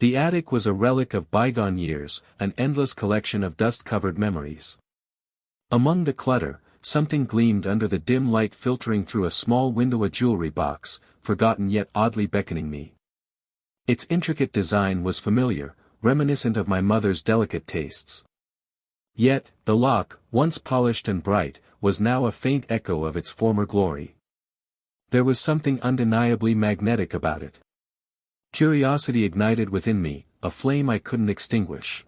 The attic was a relic of bygone years, an endless collection of dust-covered memories. Among the clutter, something gleamed under the dim light filtering through a small window, a jewelry box, forgotten yet oddly beckoning me. Its intricate design was familiar, reminiscent of my mother's delicate tastes. Yet, the lock, once polished and bright, was now a faint echo of its former glory. There was something undeniably magnetic about it. Curiosity ignited within me, a flame I couldn't extinguish.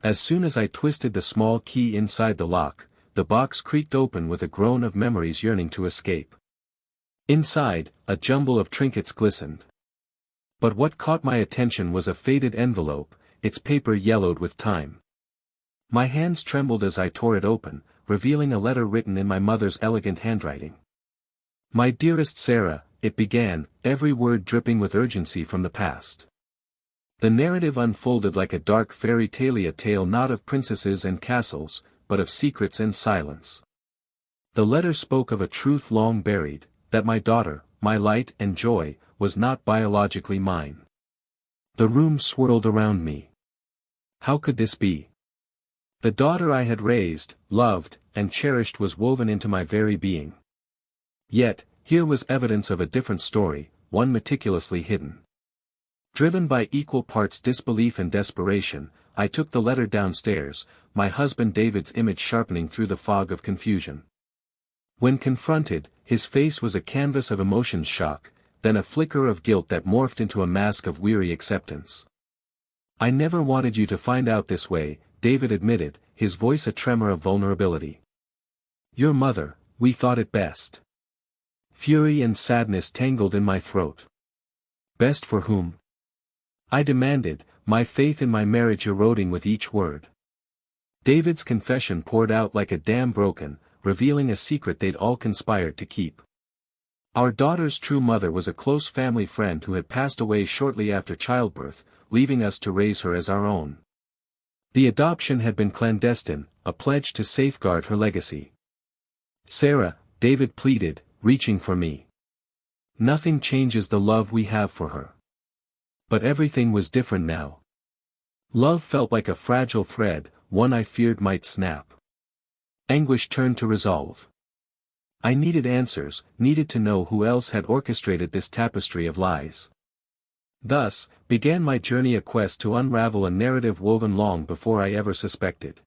As soon as I twisted the small key inside the lock, the box creaked open with a groan of memories yearning to escape. Inside, a jumble of trinkets glistened. But what caught my attention was a faded envelope, its paper yellowed with time. My hands trembled as I tore it open, revealing a letter written in my mother's elegant handwriting. "My dearest Sarah," it began, every word dripping with urgency from the past. The narrative unfolded like a dark fairy tale, a tale not of princesses and castles, but of secrets and silence. The letter spoke of a truth long buried, that my daughter, my light and joy, was not biologically mine. The room swirled around me. How could this be? The daughter I had raised, loved, and cherished was woven into my very being. Yet, here was evidence of a different story, one meticulously hidden. Driven by equal parts disbelief and desperation, I took the letter downstairs, my husband David's image sharpening through the fog of confusion. When confronted, his face was a canvas of emotions, shock, then a flicker of guilt that morphed into a mask of weary acceptance. "I never wanted you to find out this way," David admitted, his voice a tremor of vulnerability. "Your mother, we thought it best." Fury and sadness tangled in my throat. Best for whom? I demanded, my faith in my marriage eroding with each word. David's confession poured out like a dam broken, revealing a secret they'd all conspired to keep. Our daughter's true mother was a close family friend who had passed away shortly after childbirth, leaving us to raise her as our own. The adoption had been clandestine, a pledge to safeguard her legacy. "Sarah," David pleaded, reaching for me. "Nothing changes the love we have for her." But everything was different now. Love felt like a fragile thread, one I feared might snap. Anguish turned to resolve. I needed answers, needed to know who else had orchestrated this tapestry of lies. Thus, began my journey, a quest to unravel a narrative woven long before I ever suspected.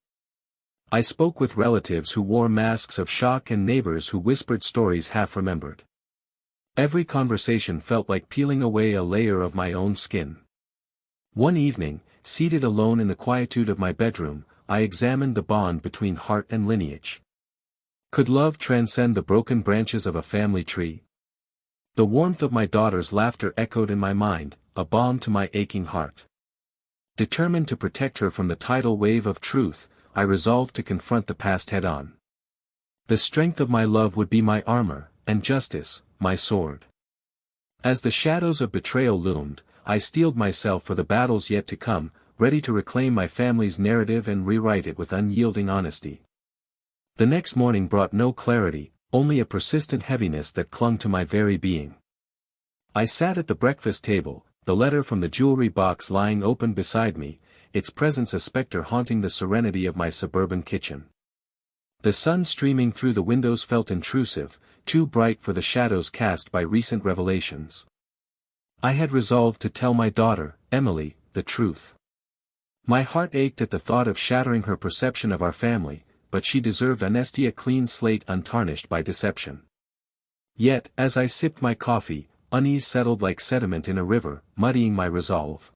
I spoke with relatives who wore masks of shock and neighbors who whispered stories half remembered. Every conversation felt like peeling away a layer of my own skin. One evening, seated alone in the quietude of my bedroom, I examined the bond between heart and lineage. Could love transcend the broken branches of a family tree? The warmth of my daughter's laughter echoed in my mind, a balm to my aching heart. Determined to protect her from the tidal wave of truth, I resolved to confront the past head-on. The strength of my love would be my armor, and justice, my sword. As the shadows of betrayal loomed, I steeled myself for the battles yet to come, ready to reclaim my family's narrative and rewrite it with unyielding honesty. The next morning brought no clarity, only a persistent heaviness that clung to my very being. I sat at the breakfast table, the letter from the jewelry box lying open beside me, its presence a specter haunting the serenity of my suburban kitchen. The sun streaming through the windows felt intrusive, too bright for the shadows cast by recent revelations. I had resolved to tell my daughter, Emily, the truth. My heart ached at the thought of shattering her perception of our family, but she deserved honesty, a clean slate untarnished by deception. Yet, as I sipped my coffee, unease settled like sediment in a river, muddying my resolve.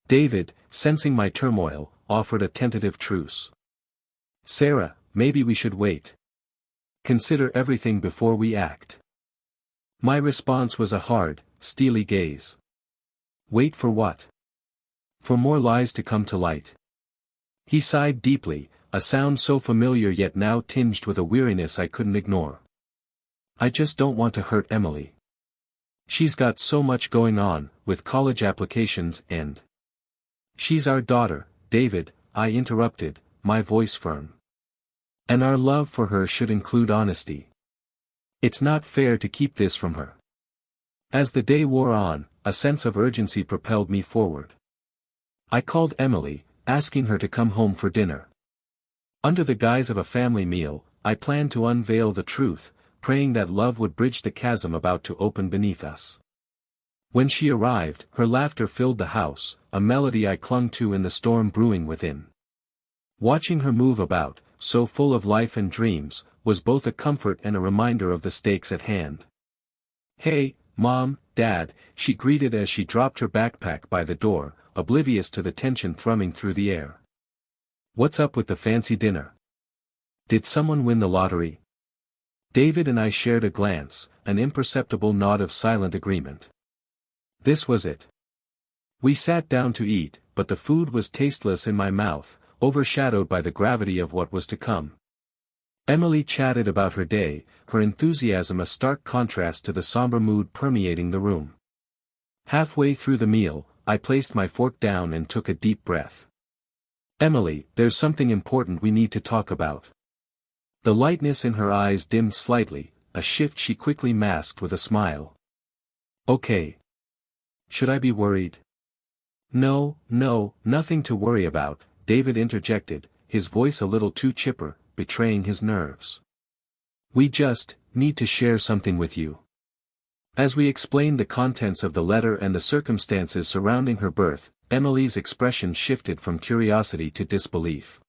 David, sensing my turmoil, offered a tentative truce. "Sarah, maybe we should wait. Consider everything before we act." My response was a hard, steely gaze. Wait for what? For more lies to come to light. He sighed deeply, a sound so familiar yet now tinged with a weariness I couldn't ignore. "I just don't want to hurt Emily. She's got so much going on, with college applications and—" "She's our daughter, David," I interrupted, my voice firm. "And our love for her should include honesty. It's not fair to keep this from her." As the day wore on, a sense of urgency propelled me forward. I called Emily, asking her to come home for dinner. Under the guise of a family meal, I planned to unveil the truth, praying that love would bridge the chasm about to open beneath us. When she arrived, her laughter filled the house, a melody I clung to in the storm brewing within. Watching her move about, so full of life and dreams, was both a comfort and a reminder of the stakes at hand. "Hey, Mom, Dad," she greeted as she dropped her backpack by the door, oblivious to the tension thrumming through the air. "What's up with the fancy dinner? Did someone win the lottery?" David and I shared a glance, an imperceptible nod of silent agreement. This was it. We sat down to eat, but the food was tasteless in my mouth, overshadowed by the gravity of what was to come. Emily chatted about her day, her enthusiasm a stark contrast to the somber mood permeating the room. Halfway through the meal, I placed my fork down and took a deep breath. "Emily, there's something important we need to talk about." The lightness in her eyes dimmed slightly, a shift she quickly masked with a smile. "Okay. Should I be worried?" No, nothing to worry about," David interjected, his voice a little too chipper, betraying his nerves. "We just need to share something with you." As we explained the contents of the letter and the circumstances surrounding her birth, Emily's expression shifted from curiosity to disbelief.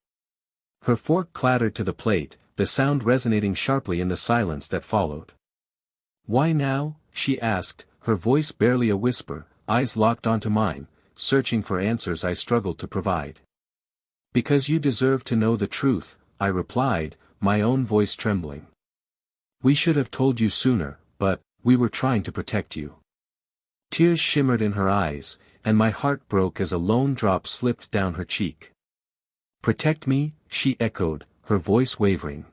Her fork clattered to the plate, the sound resonating sharply in the silence that followed. "Why now?" she asked, her voice barely a whisper, eyes locked onto mine, searching for answers I struggled to provide. "Because you deserve to know the truth," I replied, my own voice trembling. "We should have told you sooner, but we were trying to protect you." Tears shimmered in her eyes, and my heart broke as a lone drop slipped down her cheek. "Protect me?" she echoed, her voice wavering.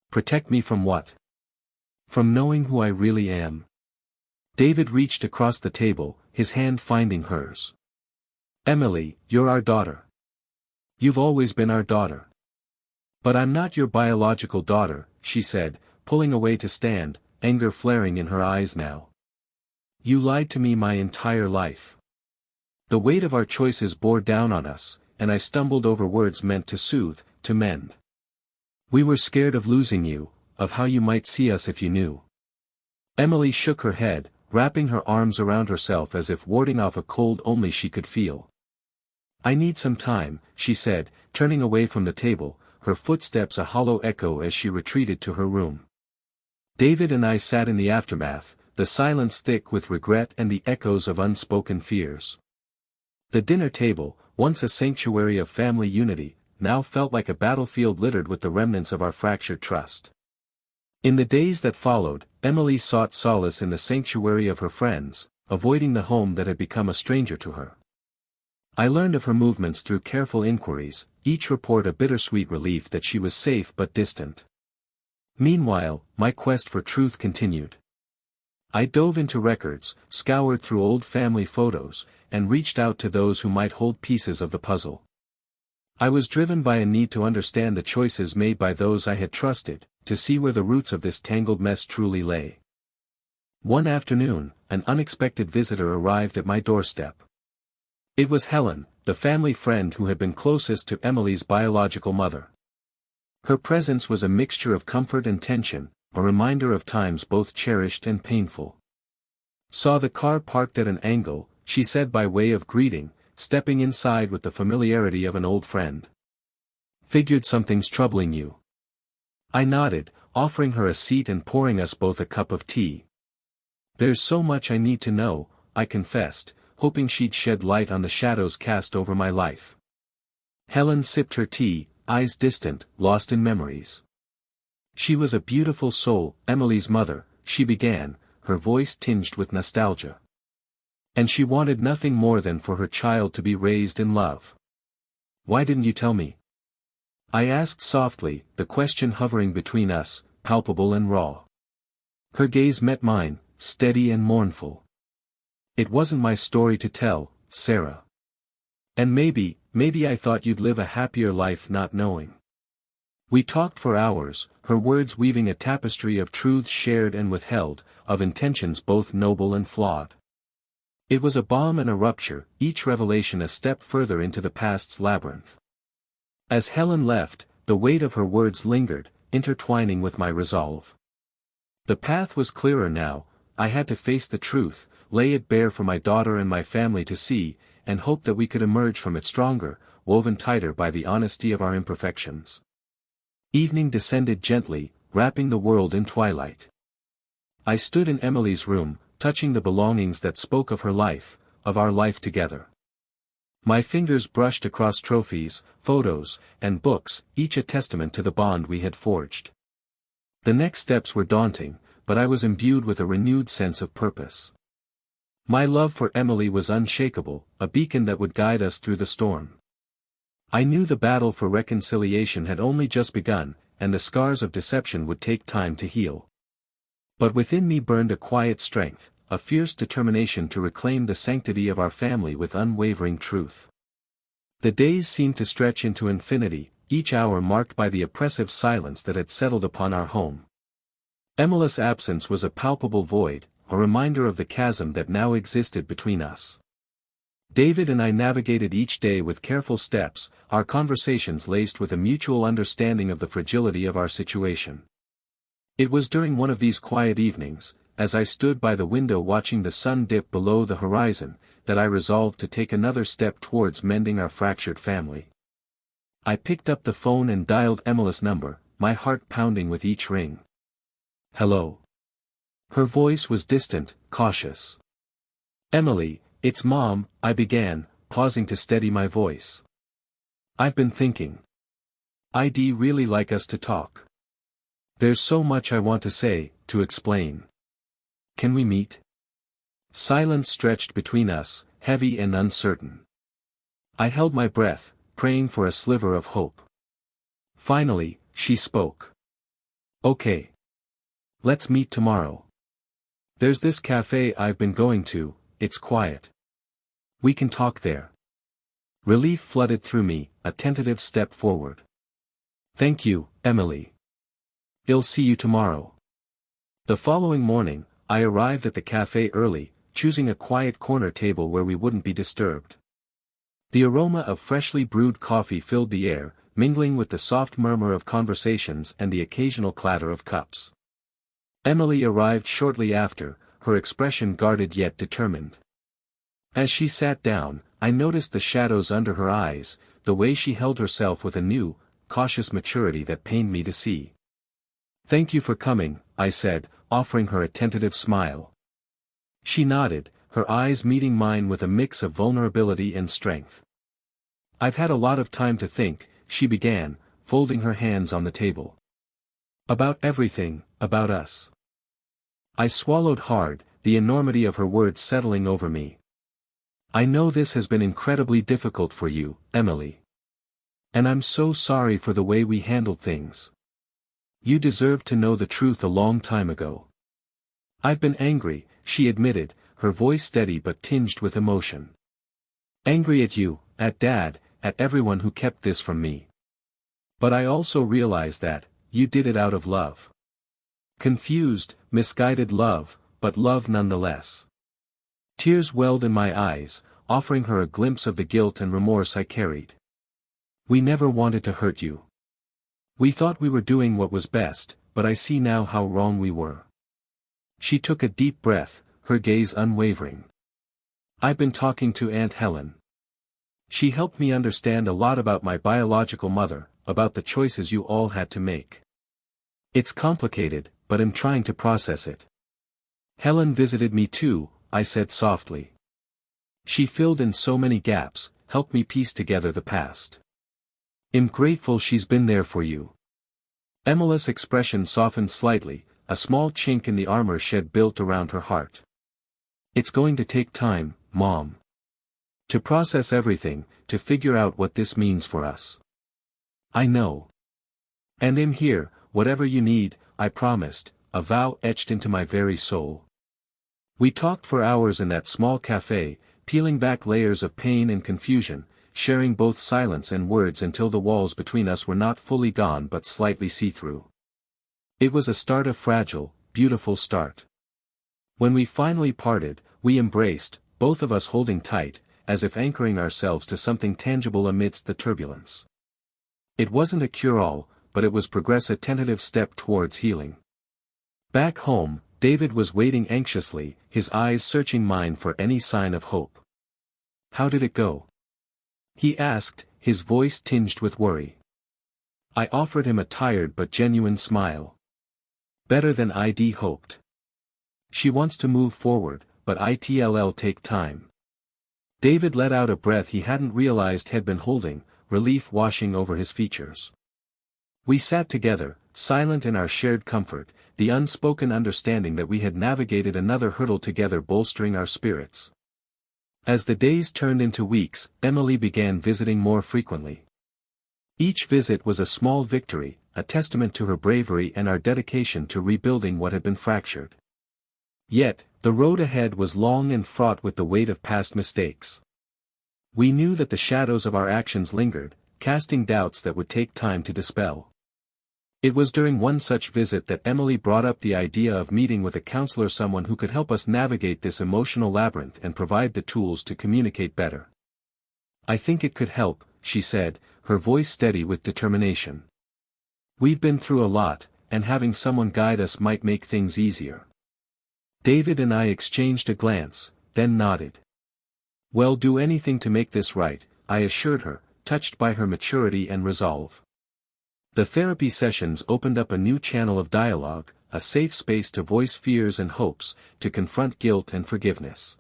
"Protect me from what?" "From knowing who I really am." David reached across the table, his hand finding hers. "Emily, you're our daughter. You've always been our daughter." "But I'm not your biological daughter," she said, pulling away to stand, anger flaring in her eyes now. "You lied to me my entire life." The weight of our choices bore down on us, and I stumbled over words meant to soothe, to mend. "We were scared of losing you, of how you might see us if you knew." Emily shook her head, wrapping her arms around herself as if warding off a cold only she could feel. "I need some time," she said, turning away from the table, her footsteps a hollow echo as she retreated to her room. David and I sat in the aftermath, the silence thick with regret and the echoes of unspoken fears. The dinner table, once a sanctuary of family unity, now felt like a battlefield littered with the remnants of our fractured trust. In the days that followed, Emily sought solace in the sanctuary of her friends, avoiding the home that had become a stranger to her. I learned of her movements through careful inquiries, each report a bittersweet relief that she was safe but distant. Meanwhile, my quest for truth continued. I dove into records, scoured through old family photos, and reached out to those who might hold pieces of the puzzle. I was driven by a need to understand the choices made by those I had trusted, to see where the roots of this tangled mess truly lay. One afternoon, an unexpected visitor arrived at my doorstep. It was Helen, the family friend who had been closest to Emily's biological mother. Her presence was a mixture of comfort and tension, a reminder of times both cherished and painful. "Saw the car parked at an angle," she said by way of greeting, stepping inside with the familiarity of an old friend. "Figured something's troubling you." I nodded, offering her a seat and pouring us both a cup of tea. "There's so much I need to know," I confessed, hoping she'd shed light on the shadows cast over my life. Helen sipped her tea, eyes distant, lost in memories. "She was a beautiful soul, Emily's mother," she began, her voice tinged with nostalgia. "And she wanted nothing more than for her child to be raised in love." "Why didn't you tell me?" I asked softly, the question hovering between us, palpable and raw. Her gaze met mine, steady and mournful. "It wasn't my story to tell, Sarah. And maybe I thought you'd live a happier life not knowing." We talked for hours, her words weaving a tapestry of truths shared and withheld, of intentions both noble and flawed. It was a bomb and a rupture, each revelation a step further into the past's labyrinth. As Helen left, the weight of her words lingered, intertwining with my resolve. The path was clearer now. I had to face the truth, lay it bare for my daughter and my family to see, and hope that we could emerge from it stronger, woven tighter by the honesty of our imperfections. Evening descended gently, wrapping the world in twilight. I stood in Emily's room, touching the belongings that spoke of her life, of our life together. My fingers brushed across trophies, photos, and books, each a testament to the bond we had forged. The next steps were daunting, but I was imbued with a renewed sense of purpose. My love for Emily was unshakable, a beacon that would guide us through the storm. I knew the battle for reconciliation had only just begun, and the scars of deception would take time to heal. But within me burned a quiet strength, a fierce determination to reclaim the sanctity of our family with unwavering truth. The days seemed to stretch into infinity, each hour marked by the oppressive silence that had settled upon our home. Emily's absence was a palpable void, a reminder of the chasm that now existed between us. David and I navigated each day with careful steps, our conversations laced with a mutual understanding of the fragility of our situation. It was during one of these quiet evenings, as I stood by the window watching the sun dip below the horizon, that I resolved to take another step towards mending our fractured family. I picked up the phone and dialed Emily's number, my heart pounding with each ring. "Hello." Her voice was distant, cautious. "Emily, it's Mom," I began, pausing to steady my voice. "I've been thinking. I'd really like us to talk. There's so much I want to say, to explain. Can we meet?" Silence stretched between us, heavy and uncertain. I held my breath, praying for a sliver of hope. Finally, she spoke. "Okay. Let's meet tomorrow. There's this cafe I've been going to, it's quiet. We can talk there." Relief flooded through me, a tentative step forward. "Thank you, Emily. I'll see you tomorrow." The following morning, I arrived at the cafe early, choosing a quiet corner table where we wouldn't be disturbed. The aroma of freshly brewed coffee filled the air, mingling with the soft murmur of conversations and the occasional clatter of cups. Emily arrived shortly after, her expression guarded yet determined. As she sat down, I noticed the shadows under her eyes, the way she held herself with a new, cautious maturity that pained me to see. "Thank you for coming," I said, offering her a tentative smile. She nodded, her eyes meeting mine with a mix of vulnerability and strength. "I've had a lot of time to think," she began, folding her hands on the table. "About everything, about us." I swallowed hard, the enormity of her words settling over me. "I know this has been incredibly difficult for you, Emily. And I'm so sorry for the way we handled things. You deserved to know the truth a long time ago." "I've been angry," she admitted, her voice steady but tinged with emotion. "Angry at you, at Dad, at everyone who kept this from me. But I also realize that, you did it out of love. Confused, misguided love, but love nonetheless." Tears welled in my eyes, offering her a glimpse of the guilt and remorse I carried. "We never wanted to hurt you. We thought we were doing what was best, but I see now how wrong we were." She took a deep breath, her gaze unwavering. "I've been talking to Aunt Helen. She helped me understand a lot about my biological mother, about the choices you all had to make. It's complicated, but I'm trying to process it." "Helen visited me too," I said softly. "She filled in so many gaps, helped me piece together the past. I'm grateful she's been there for you." Emily's expression softened slightly, a small chink in the armor shed built around her heart. "It's going to take time, Mom. To process everything, to figure out what this means for us." "I know. And I'm here, whatever you need," I promised, a vow etched into my very soul. We talked for hours in that small cafe, peeling back layers of pain and confusion, sharing both silence and words until the walls between us were not fully gone but slightly see-through. It was a start, a fragile, beautiful start. When we finally parted, we embraced, both of us holding tight, as if anchoring ourselves to something tangible amidst the turbulence. It wasn't a cure-all, but it was progress, a tentative step towards healing. Back home, David was waiting anxiously, his eyes searching mine for any sign of hope. "How did it go?" he asked, his voice tinged with worry. I offered him a tired but genuine smile. "Better than I'd hoped. She wants to move forward, but it'll take time." David let out a breath he hadn't realized had been holding, relief washing over his features. We sat together, silent in our shared comfort, the unspoken understanding that we had navigated another hurdle together bolstering our spirits. As the days turned into weeks, Emily began visiting more frequently. Each visit was a small victory, a testament to her bravery and our dedication to rebuilding what had been fractured. Yet, the road ahead was long and fraught with the weight of past mistakes. We knew that the shadows of our actions lingered, casting doubts that would take time to dispel. It was during one such visit that Emily brought up the idea of meeting with a counselor, someone who could help us navigate this emotional labyrinth and provide the tools to communicate better. "I think it could help," she said, her voice steady with determination. "We've been through a lot, and having someone guide us might make things easier." David and I exchanged a glance, then nodded. "We'll do anything to make this right," I assured her, touched by her maturity and resolve. The therapy sessions opened up a new channel of dialogue, a safe space to voice fears and hopes, to confront guilt and forgiveness.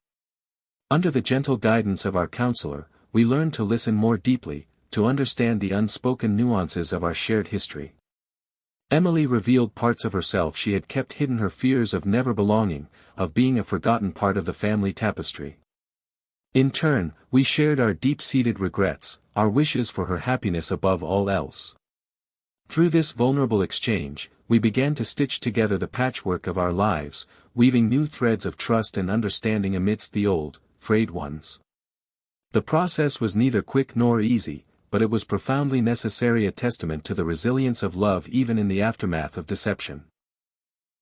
Under the gentle guidance of our counselor, we learned to listen more deeply, to understand the unspoken nuances of our shared history. Emily revealed parts of herself she had kept hidden, her fears of never belonging, of being a forgotten part of the family tapestry. In turn, we shared our deep-seated regrets, our wishes for her happiness above all else. Through this vulnerable exchange, we began to stitch together the patchwork of our lives, weaving new threads of trust and understanding amidst the old, frayed ones. The process was neither quick nor easy, but it was profoundly necessary, a testament to the resilience of love even in the aftermath of deception.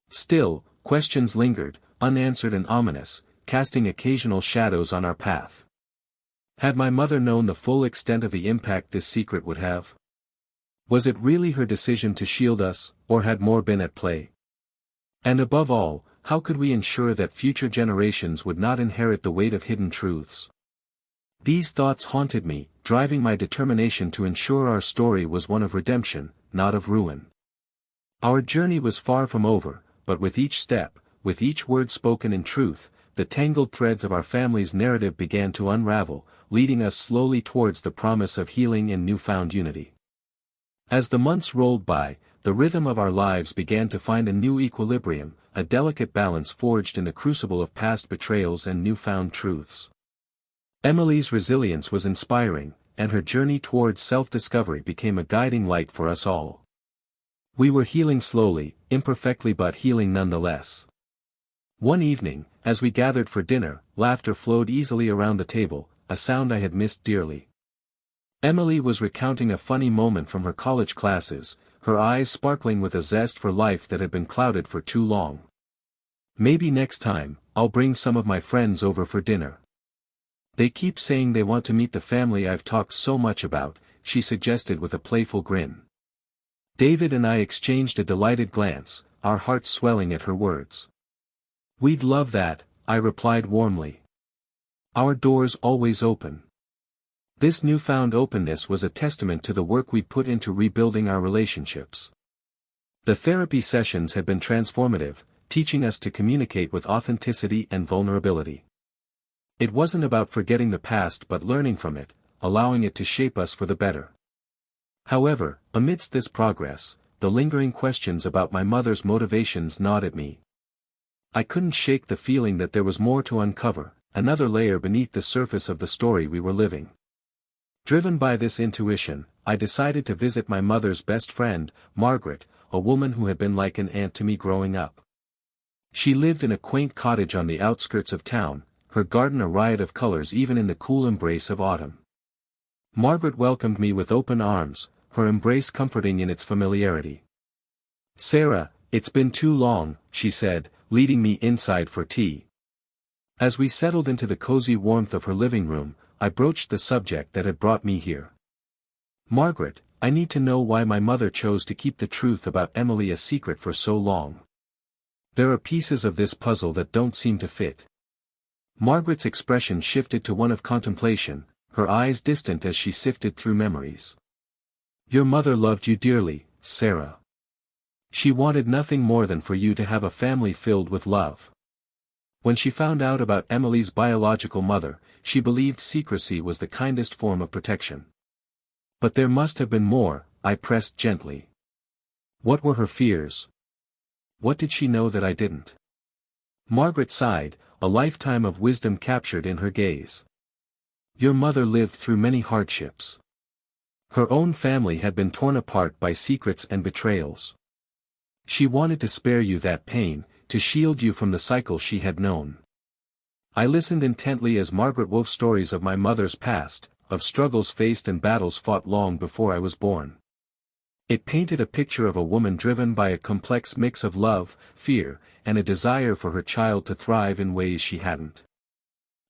Still, questions lingered, unanswered and ominous, casting occasional shadows on our path. Had my mother known the full extent of the impact this secret would have? Was it really her decision to shield us, or had more been at play? And above all, how could we ensure that future generations would not inherit the weight of hidden truths? These thoughts haunted me, driving my determination to ensure our story was one of redemption, not of ruin. Our journey was far from over, but with each step, with each word spoken in truth, the tangled threads of our family's narrative began to unravel, leading us slowly towards the promise of healing and newfound unity. As the months rolled by, the rhythm of our lives began to find a new equilibrium, a delicate balance forged in the crucible of past betrayals and newfound truths. Emily's resilience was inspiring, and her journey towards self-discovery became a guiding light for us all. We were healing slowly, imperfectly, but healing nonetheless. One evening, as we gathered for dinner, laughter flowed easily around the table, a sound I had missed dearly. Emily was recounting a funny moment from her college classes, her eyes sparkling with a zest for life that had been clouded for too long. "Maybe next time, I'll bring some of my friends over for dinner. They keep saying they want to meet the family I've talked so much about," she suggested with a playful grin. David and I exchanged a delighted glance, our hearts swelling at her words. "We'd love that," I replied warmly. "Our door's always open." This newfound openness was a testament to the work we put into rebuilding our relationships. The therapy sessions had been transformative, teaching us to communicate with authenticity and vulnerability. It wasn't about forgetting the past but learning from it, allowing it to shape us for the better. However, amidst this progress, the lingering questions about my mother's motivations gnawed at me. I couldn't shake the feeling that there was more to uncover, another layer beneath the surface of the story we were living. Driven by this intuition, I decided to visit my mother's best friend, Margaret, a woman who had been like an aunt to me growing up. She lived in a quaint cottage on the outskirts of town, her garden a riot of colors even in the cool embrace of autumn. Margaret welcomed me with open arms, her embrace comforting in its familiarity. "Sarah, it's been too long," she said, leading me inside for tea. As we settled into the cozy warmth of her living room, I broached the subject that had brought me here. "Margaret, I need to know why my mother chose to keep the truth about Emily a secret for so long. There are pieces of this puzzle that don't seem to fit." Margaret's expression shifted to one of contemplation, her eyes distant as she sifted through memories. "Your mother loved you dearly, Sarah. She wanted nothing more than for you to have a family filled with love. When she found out about Emily's biological mother, she believed secrecy was the kindest form of protection. But there must have been more," I pressed gently. "What were her fears? What did she know that I didn't?" Margaret sighed, a lifetime of wisdom captured in her gaze. "Your mother lived through many hardships. Her own family had been torn apart by secrets and betrayals. She wanted to spare you that pain, to shield you from the cycle she had known." I listened intently as Margaret wove stories of my mother's past, of struggles faced and battles fought long before I was born. It painted a picture of a woman driven by a complex mix of love, fear, and a desire for her child to thrive in ways she hadn't.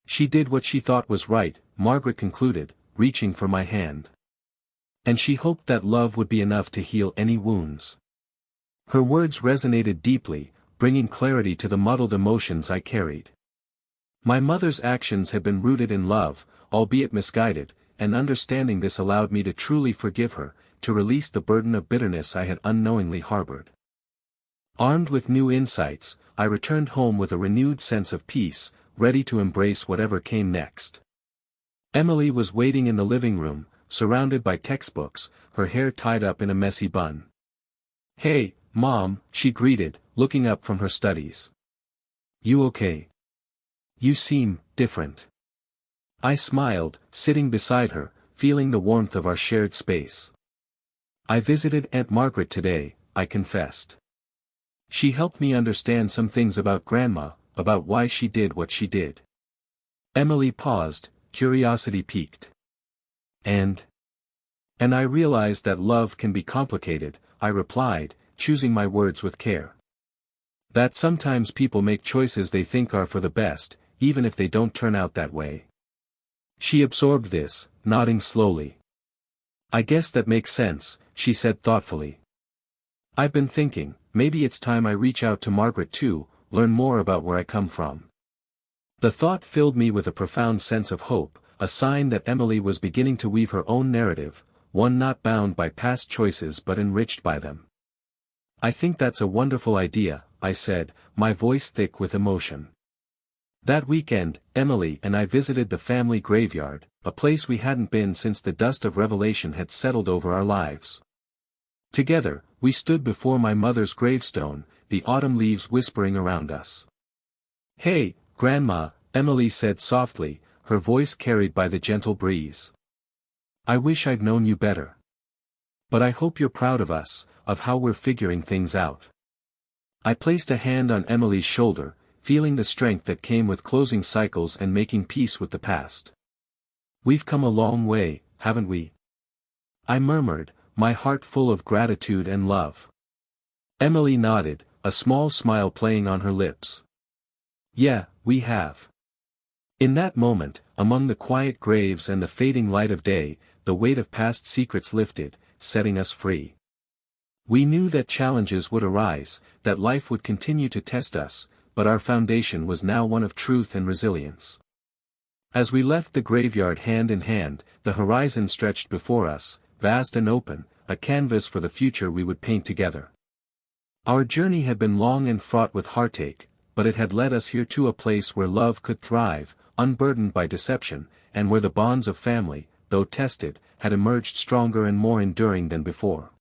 "She did what she thought was right," Margaret concluded, reaching for my hand. "And she hoped that love would be enough to heal any wounds." Her words resonated deeply, bringing clarity to the muddled emotions I carried. My mother's actions had been rooted in love, albeit misguided, and understanding this allowed me to truly forgive her, to release the burden of bitterness I had unknowingly harbored. Armed with new insights, I returned home with a renewed sense of peace, ready to embrace whatever came next. Emily was waiting in the living room, surrounded by textbooks, her hair tied up in a messy bun. "Hey, Mom," she greeted, looking up from her studies. "You okay? You seem different." I smiled, sitting beside her, feeling the warmth of our shared space. "I visited Aunt Margaret today," I confessed. "She helped me understand some things about Grandma, about why she did what she did." Emily paused, curiosity piqued. And I realized that love can be complicated," I replied, choosing my words with care. "That sometimes people make choices they think are for the best, even if they don't turn out that way." She absorbed this, nodding slowly. "I guess that makes sense," she said thoughtfully. "I've been thinking, maybe it's time I reach out to Margaret too, learn more about where I come from." The thought filled me with a profound sense of hope, a sign that Emily was beginning to weave her own narrative, one not bound by past choices but enriched by them. "I think that's a wonderful idea," I said, my voice thick with emotion. That weekend, Emily and I visited the family graveyard, a place we hadn't been since the dust of revelation had settled over our lives. Together, we stood before my mother's gravestone, the autumn leaves whispering around us. "Hey, Grandma," Emily said softly, her voice carried by the gentle breeze. "I wish I'd known you better. But I hope you're proud of us, of how we're figuring things out." I placed a hand on Emily's shoulder, feeling the strength that came with closing cycles and making peace with the past. "We've come a long way, haven't we?" I murmured, my heart full of gratitude and love. Emily nodded, a small smile playing on her lips. "Yeah, we have." In that moment, among the quiet graves and the fading light of day, the weight of past secrets lifted, setting us free. We knew that challenges would arise, that life would continue to test us, but our foundation was now one of truth and resilience. As we left the graveyard hand in hand, the horizon stretched before us, vast and open, a canvas for the future we would paint together. Our journey had been long and fraught with heartache, but it had led us here to a place where love could thrive, unburdened by deception, and where the bonds of family, though tested, had emerged stronger and more enduring than before.